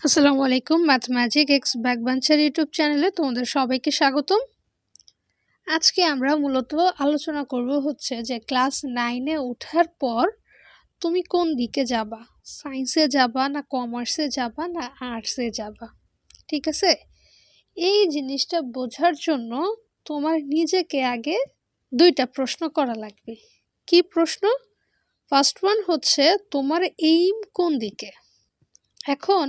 আসসালামু আলাইকুম। Mathematic x ব্যাকবেঞ্চের YouTube চ্যানেলে তোমাদের সবাইকে স্বাগতম। আজকে আমরা মূলত আলোচনা করব হচ্ছে যে ক্লাস 9-এ ওঠার পর তুমি কোন দিকে যাবা, সায়েন্সে যাবা না কমার্সে যাবা না আর্টসে যাবা। ঠিক আছে, এই জিনিসটা বোঝার জন্য তোমার নিজেকে আগে দুইটা প্রশ্ন করা লাগবে। কি প্রশ্ন? ফার্স্ট ওয়ান হচ্ছে তোমার এইম কোন দিকে। এখন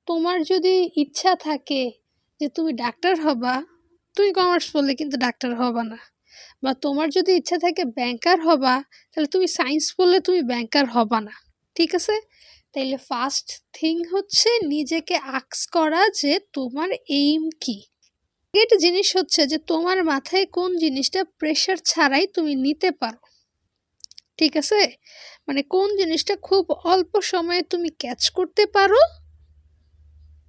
তোমার যদি ইচ্ছা থাকে যে তুমি ডাক্তার হবা, তুমি কমার্স পড়লে কিন্তু ডাক্তার হবা না। বা তোমার যদি ইচ্ছা থাকে ব্যাংকার হবা, তাহলে তুমি সায়েন্স পড়লে তুমি ব্যাংকার হবা না। ঠিক আছে, তাইলে ফার্স্ট থিং হচ্ছে নিজেকে আস্ক করা যে তোমার এইম কি। একটা জিনিস হচ্ছে যে তোমার মাথায় কোন জিনিসটা প্রেশার ছাড়াই তুমি নিতে পারো। ঠিক আছে, মানে কোন জিনিসটা খুব অল্প সময়ে তুমি ক্যাচ করতে পারো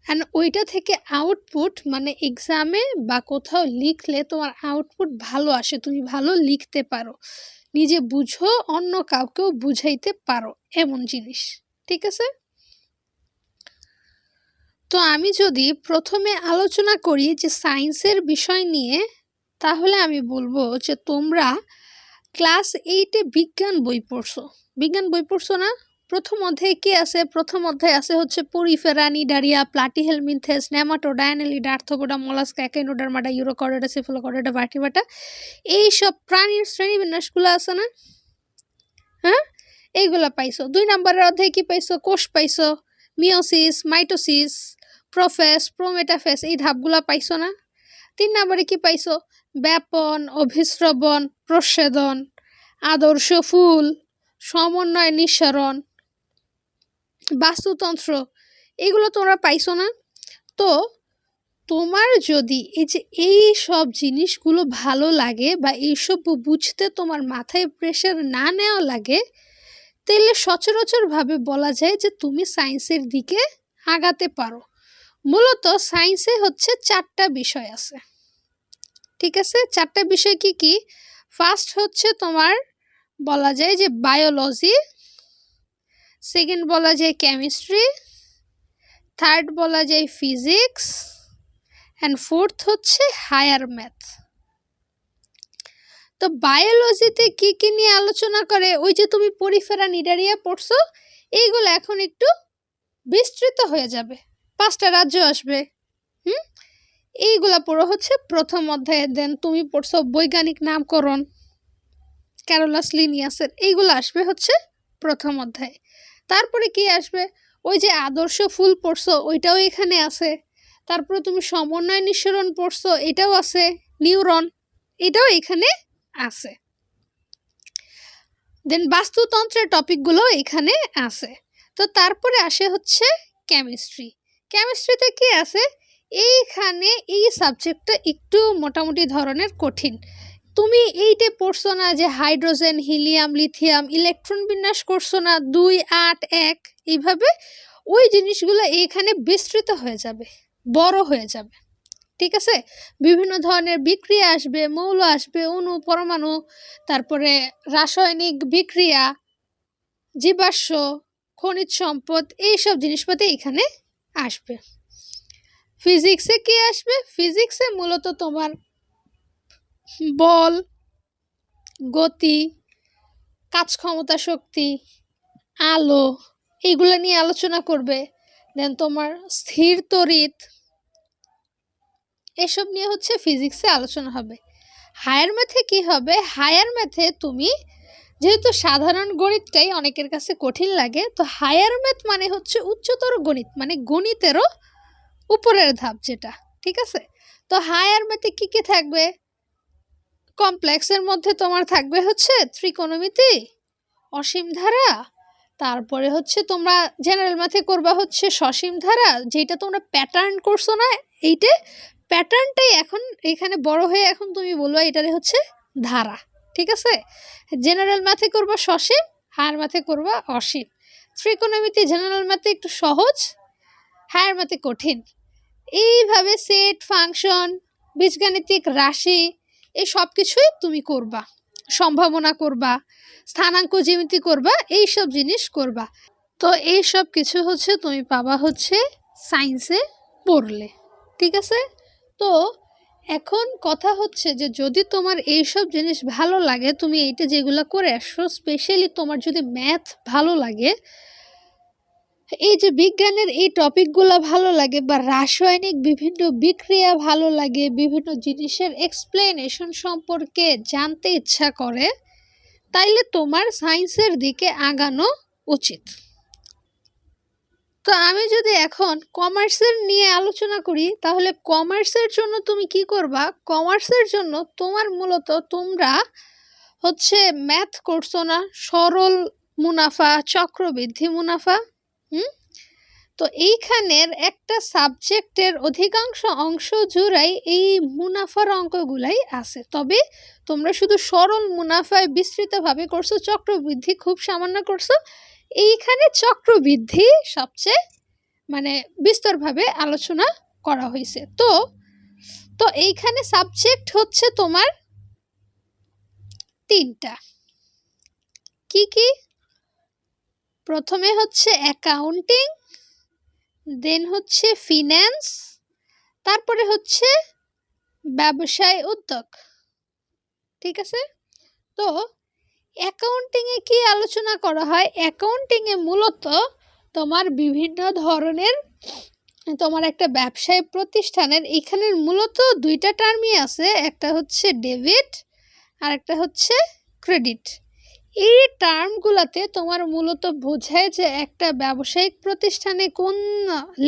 অ্যান্ড ওইটা থেকে আউটপুট, মানে এক্সামে বা কোথাও লিখলে তোমার আউটপুট ভালো আসে, তুমি ভালো লিখতে পারো, নিজে বুঝো, অন্য কাউকেও বুঝাইতে পারো, এমন জিনিস। ঠিক আছে, তো আমি যদি প্রথমে আলোচনা করি যে সায়েন্সের বিষয় নিয়ে, তাহলে আমি বলবো যে তোমরা ক্লাস 8-এ বিজ্ঞান বই পড়ছো। বিজ্ঞান বই পড়ছো না? প্রথম অধ্যায়ে কি আছে? প্রথম অধ্যায়ে আছে হচ্ছে Porifera, Cnidaria, Platyhelminthes, Nematoda, Annelida, Arthropoda, Mollusca, Echinodermata, Urochordata, Cephalochordata, Vertebrata, এইসব প্রাণীর শ্রেণীবিন্যাসগুলো আছে না? হ্যাঁ, এইগুলা পাইছো। 2 নম্বরের অধ্যায়ে কি পাইছো? কোষ পাইছো, মিওসিস, মাইটোসিস, প্রোফেস, প্রোমেটাফেস, এই ধাপগুলা পাইছো না? 3 নম্বরে কি পাইছো? ব্যাপন, অভিস্রবণ, প্রচ্ছেদন, আদর্শ ফুল, সমন্বয়, নিঃসরণ, বাস্তুতন্ত্র, এগুলো তোমরা পাইছো না? তো তোমার যদি এই সব জিনিসগুলো ভালো লাগে বা এইসব বুঝতে তোমার মাথায় প্রেশার না নেওয়া লাগে, তাহলে সচরাচরভাবে বলা যায় যে তুমি সায়েন্সের দিকে আগাতে পারো। মূলত সায়েন্সে হচ্ছে 4টা বিষয় আছে। ঠিক আছে, 4টা বিষয় কি কি? ফার্স্ট হচ্ছে তোমার বলা যায় যে বায়োলজি, সেকেন্ড বলা যায় কেমিস্ট্রি, থার্ড বলা যায় ফিজিক্স, অ্যান্ড ফোর্থ হচ্ছে হায়ার ম্যাথ। তো বায়োলজিতে কি কি নিয়ে আলোচনা করে? ওই যে তুমি পরিফেরা, নিডারিয়া পড়ছো, এইগুলো এখন একটু বিস্তৃত হয়ে যাবে, 5টা রাজ্য আসবে। এইগুলা পড়ো হচ্ছে প্রথম অধ্যায়ে। দেন তুমি পড়ছো বৈজ্ঞানিক নামকরণ, ক্যারোলাস লিনিয়াসের, এইগুলো আসবে হচ্ছে প্রথম অধ্যায়ে। তারপরে কি আসবে? ওই যে আদর্শ ফুল পড়ছো, ওইটাও এখানে আছে। তারপরে তুমি সমন্বয় নিঃসরণ পড়ছো, এটাও আছে। নিউরন, এটাও এখানে আছে। দেন বাস্তুতন্ত্রের টপিকগুলো এখানে আছে। তো তারপরে আসে হচ্ছে কেমিস্ট্রি। কেমিস্ট্রিতে কি আছে? এইখানে এই সাবজেক্টটা একটু মোটামুটি ধরনের কঠিন। তুমি এইটে পড়ছো না যে হাইড্রোজেন, হিলিয়াম, লিথিয়াম, ইলেকট্রন বিন্যাস করছো না 2, 8, 1, এইভাবে ওই জিনিসগুলো এইখানে বিস্তৃত হয়ে যাবে, বড় হয়ে যাবে। ঠিক আছে, বিভিন্ন ধরনের বিক্রিয়া আসবে, মৌল আসবে, অণু, পরমাণু, তারপরে রাসায়নিক বিক্রিয়া, জীবাশ্ম, খনিজ সম্পদ, এইসব জিনিসপাতি এখানে আসবে। ফিজিক্সে কি আসবে? ফিজিক্সে মূলত তোমার বল, গতি, কাজ ক্ষমতা, শক্তি, আলো, এইগুলো নিয়ে আলোচনা করবে। দেন তোমার স্থির তড়িৎ, এসব নিয়ে হচ্ছে ফিজিক্সে আলোচনা হবে। হায়ার ম্যাথে কি হবে? হায়ার ম্যাথে তুমি যেহেতু সাধারণ গণিতটাই অনেকের কাছে কঠিন লাগে, তো হায়ার ম্যাথ মানে হচ্ছে উচ্চতর গণিত, মানে গণিতেরও উপরের ধাপ যেটা। ঠিক আছে, তো হায়ার ম্যাথে কি কি থাকবে? কমপ্লেক্সের মধ্যে তোমার থাকবে হচ্ছে ত্রিকোণমিতি, অসীম ধারা, তারপরে হচ্ছে তোমরা জেনারেল ম্যাথে করবা হচ্ছে সসীম ধারা, যেটা তোমরা প্যাটার্ন করছো না, এইটা প্যাটার্নটাই এখন এখানে বড় হয়ে এখন তুমি বলবা এটারে হচ্ছে ধারা। ঠিক আছে, জেনারেল ম্যাথে করবা সসীম, হায়ার ম্যাথে করবা অসীম। ত্রিকোণমিতি জেনারেল ম্যাথে একটু সহজ, হায়ার ম্যাথে কঠিন। এইভাবে সেট, ফাংশন, বীজগাণিতিক রাশি, এই সব কিছুই তুমি করবা, সম্ভাবনা করবা, স্থানাঙ্ক জ্যামিতি করবা, এই সব জিনিস করবা। তো এই সব কিছু হচ্ছে তুমি পাবা হচ্ছে সায়েন্সে পড়লে। ঠিক আছে? তো এখন কথা হচ্ছে যে যদি তোমার এইসব জিনিস ভালো লাগে, তুমি এইটা যেগুলো করে আসছো, স্পেশালি তোমার যদি ম্যাথ ভালো লাগে, এই যে বিজ্ঞানের এই টপিকগুলো ভালো লাগে, বা রাসায়নিক বিভিন্ন বিক্রিয়া ভালো লাগে, বিভিন্ন জিনিসের এক্সপ্লেনেশন সম্পর্কে জানতে ইচ্ছা করে, তাইলে তোমার সায়েন্সের দিকে আগানো উচিত। তো আমি যদি এখন কমার্সের নিয়ে আলোচনা করি, তাহলে কমার্সের জন্য তুমি কি করবা? কমার্সের জন্য তোমার মূলত তোমরা হচ্ছে ম্যাথ করছো না, সরল মুনাফা, চক্রবৃদ্ধি মুনাফা। তো এইখানের একটা সাবজেক্টের অধিকাংশ অংশ জুড়াই এই মুনাফার অঙ্কগুলাই আছে। তবে তোমরা শুধু সরল মুনাফায় বিস্তৃতভাবে করছো, চক্রবৃদ্ধি খুব সামান্য করছো। এইখানে চক্রবৃদ্ধি সবচেয়ে মানে বিস্তরভাবে আলোচনা করা হয়েছে। তো এইখানে সাবজেক্ট হচ্ছে তোমার 3টা। কি কি? প্রথমে হচ্ছে অ্যাকাউন্টিং, দেন হচ্ছে ফিন্যান্স, তারপরে হচ্ছে ব্যবসায় উদ্যোগ। ঠিক আছে? তো অ্যাকাউন্টিংয়ে কি আলোচনা করা হয়? অ্যাকাউন্টিংয়ে মূলত তোমার বিভিন্ন ধরনের, তোমার একটা ব্যবসায় প্রতিষ্ঠানের এখানের মূলত 2টা টার্মই আছে, একটা হচ্ছে ডেবিট আর একটা হচ্ছে ক্রেডিট। এই টার্মগুলোতে তোমার মূলত বোঝায় যে একটা ব্যবসায়িক প্রতিষ্ঠানে কোন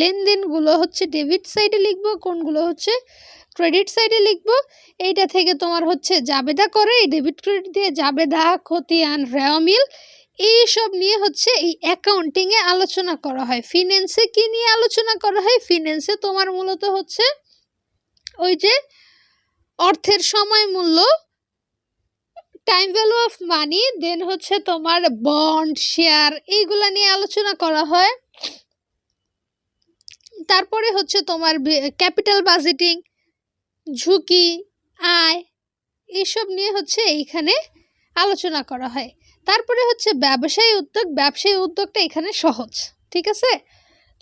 লেনদেনগুলো হচ্ছে ডেবিট সাইডে লিখবো, কোনগুলো হচ্ছে ক্রেডিট সাইডে লিখবো। এইটা থেকে তোমার হচ্ছে জাবেদা করে, এই ডেবিট ক্রেডিট দিয়ে জাবেদা, খতিয়ান, রেওয়ামিল, এইসব নিয়ে হচ্ছে এই অ্যাকাউন্টিংয়ে আলোচনা করা হয়। ফিন্যান্সে কি নিয়ে আলোচনা করা হয়? ফিন্যান্সে তোমার মূলত হচ্ছে ওই যে অর্থের সময় মূল্য, টাইম ভ্যালু অফ মানি, দেন হচ্ছে তোমার বন্ড, শেয়ার, এইগুলা নিয়ে আলোচনা করা হয়। তারপরে হচ্ছে তোমার ক্যাপিটাল বাজেটিং, ঝুঁকি, আয়, এইসব নিয়ে হচ্ছে এইখানে আলোচনা করা হয়। তারপরে হচ্ছে ব্যবসায়ী উদ্যোগ। ব্যবসায়ী উদ্যোগটা এখানে সহজ। ঠিক আছে?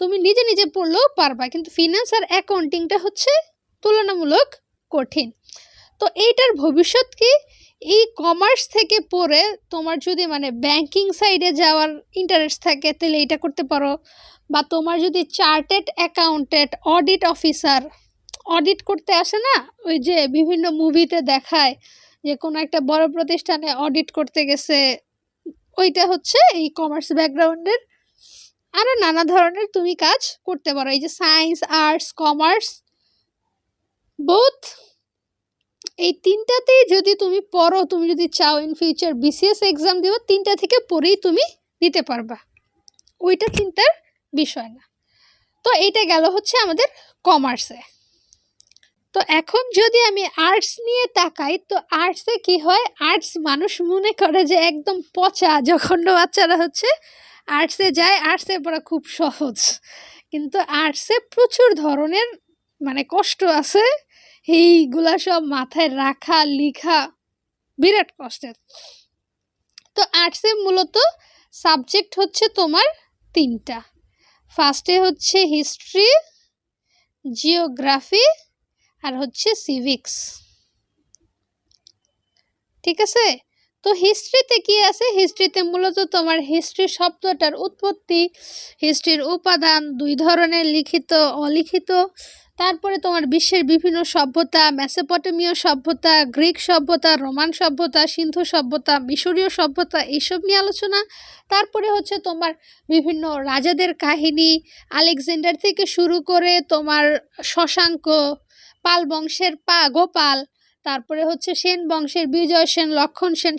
তুমি নিজে নিজে পড়লেও পারবা, কিন্তু ফিন্যান্স আর অ্যাকাউন্টিংটা হচ্ছে তুলনামূলক কঠিন। তো এইটার ভবিষ্যৎ কি? এই কমার্স থেকে পড়ে তোমার যদি মানে ব্যাংকিং সাইডে যাওয়ার ইন্টারেস্ট থাকে, তাহলে এটা করতে পারো। বা তোমার যদি Chartered accountant, audit officer, audit করতে আসে না, ওই যে বিভিন্ন মুভিতে দেখায় যে কোনো একটা বড় প্রতিষ্ঠানে অডিট করতে গেছে, ওইটা হচ্ছে এই কমার্স ব্যাকগ্রাউন্ডের। আরও নানা ধরনের তুমি কাজ করতে পারো। এই যে সায়েন্স, আর্টস, কমার্স, বোথ, এই 3টাতেই যদি তুমি পড়ো, তুমি যদি চাও ইন ফিউচার বিসিএস এক্সাম দিও, 3টা থেকে পড়েই তুমি দিতে পারবা, ওইটা চিন্তার বিষয় না। তো এইটা গেল হচ্ছে আমাদের কমার্সে। তো এখন যদি আমি আর্টস নিয়ে তাকাই, তো আর্টসে কি হয়? আর্টস মানুষ মনে করে যে একদম পচা, জঘন্য বাচ্চারা হচ্ছে আর্টসে যায়, আর্টসে পড়া খুব সহজ। কিন্তু আর্টসে প্রচুর ধরনের মানে কষ্ট আছে, এইগুলা সব মাথায় রাখা, লিখা বিরাট কষ্টের। তো আর্টসে মূলত সাবজেক্ট হচ্ছে তোমার 3টা। ফার্স্টে হচ্ছে হিস্ট্রি, জিওগ্রাফি, আর হচ্ছে সিভিক্স। ঠিক আছে? তো হিস্ট্রিতে কি আছে? হিস্ট্রিতে মূলত তোমার হিস্ট্রি শব্দটার উৎপত্তি, হিস্ট্রির উপাদান, 2 ধরনের, লিখিত, অলিখিত। তারপরে তোমার বিশ্বের বিভিন্ন সভ্যতা, মেসোপটেমীয় সভ্যতা, গ্রিক সভ্যতা, রোমান সভ্যতা, সিন্ধু সভ্যতা, মিশরীয় সভ্যতা, এইসব নিয়ে আলোচনা। তারপরে হচ্ছে তোমার বিভিন্ন রাজাদের কাহিনী, আলেকজান্ডার থেকে শুরু করে তোমার শশাঙ্ক, পাল বংশের গোপাল, তারপরে হচ্ছে সেন বংশের বিজয় সেন, লক্ষণ সেন,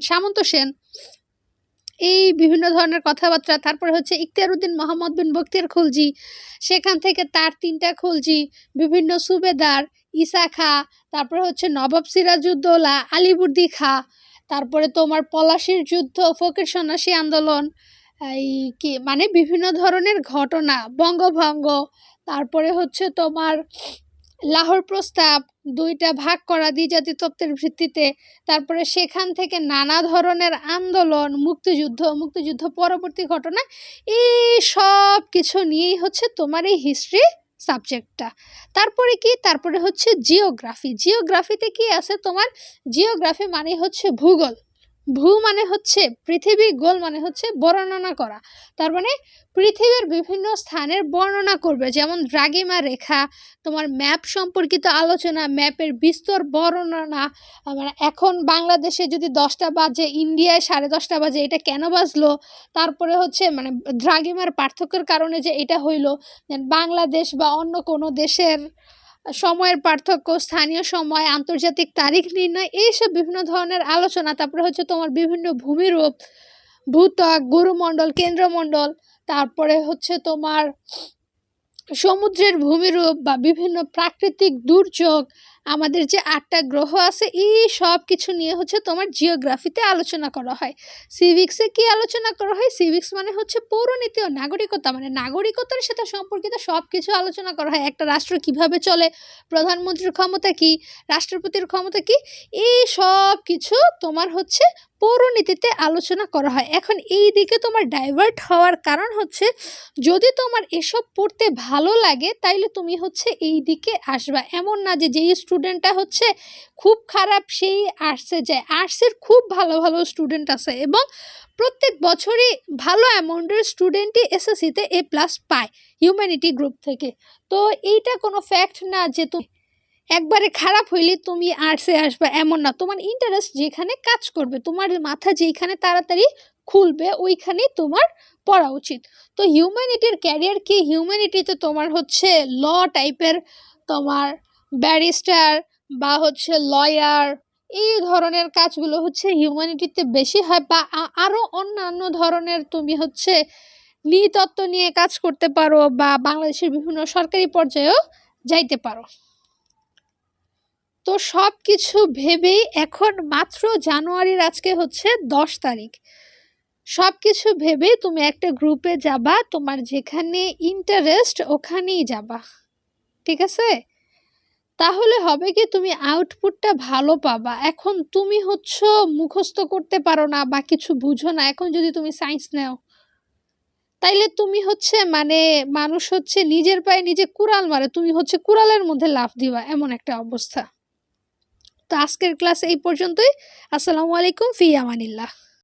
সামন্ত সেন, এই বিভিন্ন ধরনের কথাবার্তা। তারপরে হচ্ছে ইখতিয়ারউদ্দিন মোহাম্মদ বিন বখতিয়ার খলজি, সেখান থেকে তার 3টা খলজি, বিভিন্ন সুবেদার, ঈসা খাঁ, তারপরে হচ্ছে নবাব সিরাজউদ্দৌলা, আলীবর্দী খাঁ, তারপরে তোমার পলাশির যুদ্ধ, ফকির সন্ন্যাসী আন্দোলন, এই কি মানে বিভিন্ন ধরনের ঘটনা, বঙ্গভঙ্গ, তারপরে হচ্ছে তোমার লাহোর প্রস্তাব, ২টা ভাগ করা দ্বিজাতি তত্ত্বের ভিত্তিতে, তারপরে সেখান থেকে নানা ধরনের আন্দোলন, মুক্তিযুদ্ধ পরবর্তী ঘটনা, এই সব কিছু নিয়েই হচ্ছে তোমার এই হিস্ট্রি সাবজেক্টটা। তারপরে কি? তারপরে হচ্ছে জিওগ্রাফিতে কি আছে তোমার? জিওগ্রাফি মানে হচ্ছে ভূগোল। ভূ মানে হচ্ছে পৃথিবী, গোল মানে হচ্ছে বর্ণনা করা। তার মানে পৃথিবীর বিভিন্ন স্থানের বর্ণনা করবে, যেমন দ্রাঘিমা রেখা, তোমার ম্যাপ সম্পর্কিত আলোচনা, ম্যাপের বিস্তর বর্ণনা। মানে এখন বাংলাদেশে যদি 10টা বাজে, ইন্ডিয়ায় 10:30 বাজে, এটা কেন বাজলো? তারপরে হচ্ছে মানে দ্রাঘিমার পার্থক্যের কারণে যে এটা হইলো, বাংলাদেশ বা অন্য কোনো দেশের সময়ের পার্থক্য, স্থানীয় সময়, আন্তর্জাতিক তারিখ নির্ণয়, এইসব বিভিন্ন ধরনের আলোচনা। তারপরে হচ্ছে তোমার বিভিন্ন ভূমিরূপ, ভূত্বক, গুরুমণ্ডল, কেন্দ্রমণ্ডল, তারপরে হচ্ছে তোমার সমুদ্রের ভূমিরূপ বা বিভিন্ন প্রাকৃতিক দুর্যোগ, আমাদের যে 8টা গ্রহ আছে, এই সব কিছু নিয়ে হচ্ছে তোমার জিওগ্রাফিতে আলোচনা করা হয়। সিভিক্সে কি আলোচনা করা হয়? সিভিক্স মানে হচ্ছে পৌরনীতি ও নাগরিকতা, মানে নাগরিকতার সাথে সম্পর্কিত সব কিছু আলোচনা করা হয়। একটা রাষ্ট্র কিভাবে চলে, প্রধানমন্ত্রীর ক্ষমতা কি, রাষ্ট্রপতির ক্ষমতা কি, এই সব কিছু তোমার হচ্ছে পৌরনীতিতে আলোচনা করা হয়। এখন এই দিকে তোমার ডাইভার্ট হওয়ার কারণ হচ্ছে, যদি তোমার এসব পড়তে ভালো লাগে তাইলে তুমি হচ্ছে এই দিকে আসবা। এমন না যে যেই স্টুডেন্টটা হচ্ছে খুব খারাপ সেই আর্টসে যায়। আর্টসের খুব ভালো ভালো স্টুডেন্ট আছে এবং প্রত্যেক বছরই ভালো অ্যামাউন্টের স্টুডেন্টই এসএসসিতে A+ পায় হিউম্যানিটি গ্রুপ থেকে। তো এইটা কোনো ফ্যাক্ট না যে তুমি একবারে খারাপ হইলে তুমি আর্টসে আসবা, এমন না। তোমার ইন্টারেস্ট যেখানে কাজ করবে, তোমার মাথা যেখানে তাড়াতাড়ি খুলবে, ওইখানেই তোমার পড়া উচিত। তো হিউম্যানিটির ক্যারিয়ার কি? হিউম্যানিটিতে তোমার হচ্ছে ল টাইপের, তোমার ব্যারিস্টার বা হচ্ছে লয়ার, এই ধরনের কাজগুলো হচ্ছে হিউম্যানিটিতে বেশি হয়। বা আরও অন্যান্য ধরনের তুমি হচ্ছে নৃতত্ত্ব নিয়ে কাজ করতে পারো বা বাংলাদেশের বিভিন্ন সরকারি পর্যায়েও যাইতে পারো। তো সব কিছু ভেবেই এখন মাত্র জানুয়ারির আজকে হচ্ছে 10 তারিখ, সব কিছু ভেবেই তুমি একটা গ্রুপে যাবা, তোমার যেখানে ইন্টারেস্ট ওখানেই যাবা, ঠিক আছে? তাহলে হবে কি, তুমি আউটপুটটা ভালো পাবা। এখন তুমি হচ্ছে মুখস্থ করতে পারো না বা কিছু বুঝো না, এখন যদি তুমি সায়েন্স নাও তাইলে তুমি হচ্ছে মানে মানুষ হচ্ছে নিজের পায়ে নিজে কুড়াল মারে, তুমি হচ্ছে কুড়ালের মধ্যে লাফ দিবা, এমন একটা অবস্থা। তো আজকের ক্লাস এই পর্যন্তই। আসসালামু আলাইকুম, ফি আমানিল্লাহ।